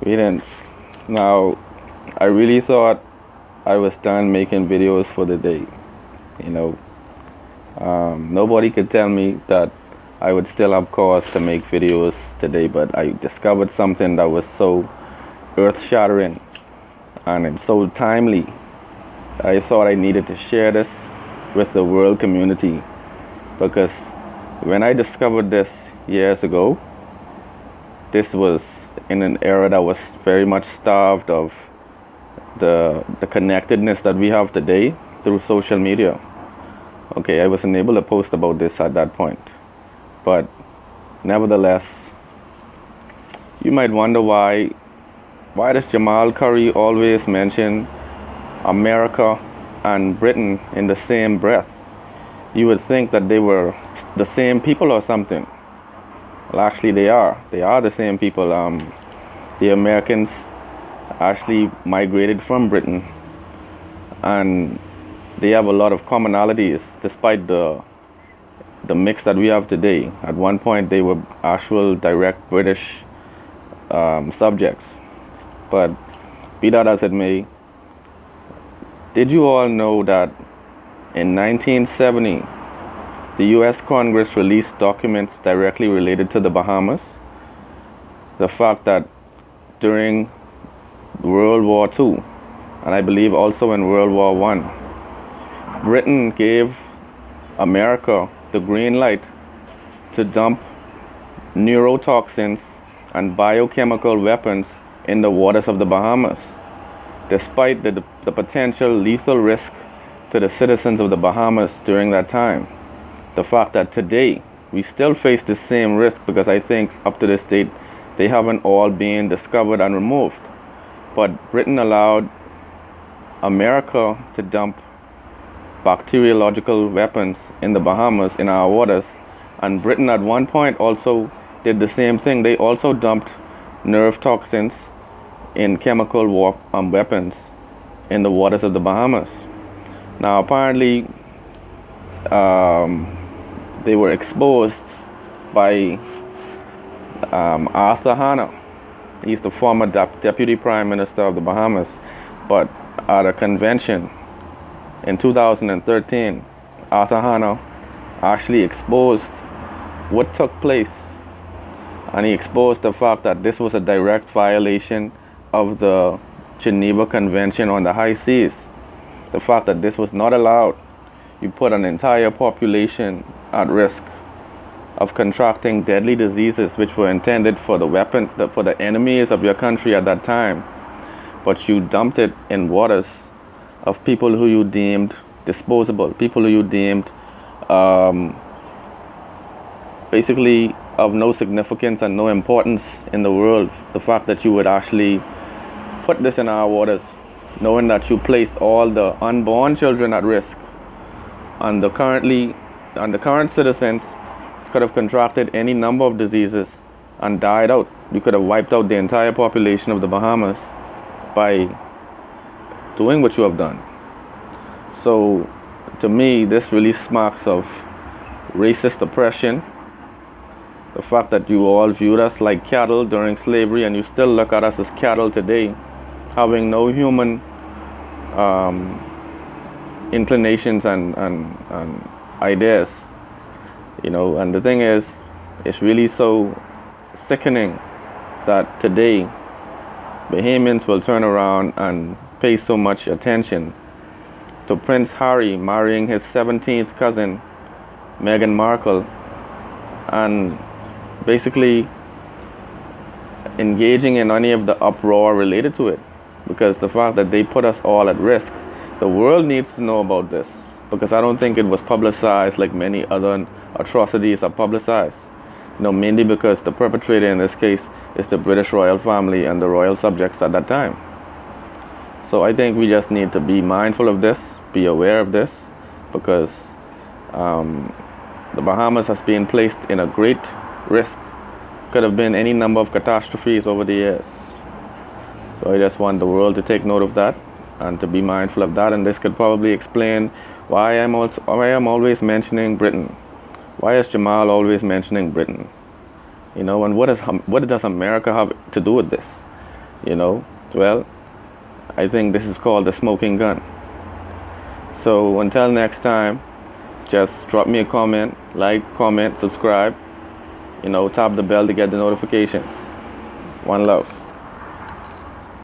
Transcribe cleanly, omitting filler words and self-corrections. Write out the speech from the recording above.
Greetings. Now, I really thought I was done making videos for the day. You know, nobody could tell me that I would still have cause to make videos today, but I discovered something that was so earth-shattering and it's so timely. I thought I needed to share this with the world community because when I discovered this years ago, this was in an era that was very much starved of the connectedness that we have today through social media. Okay, I wasn't able to post about this at that point, but nevertheless, you might wonder why does Jamal Curry always mention America and Britain in the same breath? You would think that they were the same people or something. Well, actually, they are. They are the same people. The Americans actually migrated from Britain, and they have a lot of commonalities, despite the mix that we have today. At one point, they were actual direct British subjects. But be that as it may, did you all know that in 1970, the U.S. Congress released documents directly related to the Bahamas? The fact that during World War II, and I believe also in World War I, Britain gave America the green light to dump neurotoxins and biochemical weapons in the waters of the Bahamas, despite the potential lethal risk to the citizens of the Bahamas during that time. The fact that today we still face the same risk, because I think up to this date they haven't all been discovered and removed. But Britain allowed America to dump bacteriological weapons in the Bahamas, in our waters, and Britain at one point also did the same thing. They also dumped nerve toxins in chemical weapons in the waters of the Bahamas. Now apparently they were exposed by Arthur Hanna. He's the former deputy prime minister of the Bahamas. But at a convention in 2013, Arthur Hanna actually exposed what took place, and he exposed the fact that this was a direct violation of the Geneva Convention on the High Seas. The fact that this was not allowed. You put an entire population at risk of contracting deadly diseases which were intended for the enemies of your country at that time, but you dumped it in waters of people who you deemed disposable, people who you deemed basically of no significance and no importance in the world. The fact that you would actually put this in our waters, knowing that you place all the unborn children at risk, and the current citizens could have contracted any number of diseases and died out. You could have wiped out the entire population of the Bahamas by doing what you have done. So to me, this really smacks of racist oppression. The fact that you all viewed us like cattle during slavery, and you still look at us as cattle today, having no human inclinations and ideas. And the thing is, it's really so sickening that today Bahamians will turn around and pay so much attention to Prince Harry marrying his 17th cousin, Meghan Markle, and basically engaging in any of the uproar related to it, because the fact that they put us all at risk. The world needs to know about this, because I don't think it was publicized like many other atrocities are publicized. Mainly because the perpetrator in this case is the British royal family and the royal subjects at that time. So I think we just need to be mindful of this, be aware of this, because the Bahamas has been placed in a great risk. Could have been any number of catastrophes over the years. So I just want the world to take note of that and to be mindful of that. And this could probably explain why I'm always mentioning Britain. Why is Jamal always mentioning Britain? And what does America have to do with this? you know, well, I think this is called the smoking gun. So until next time, just drop me a comment, like, comment, subscribe, tap the bell to get the notifications. One love.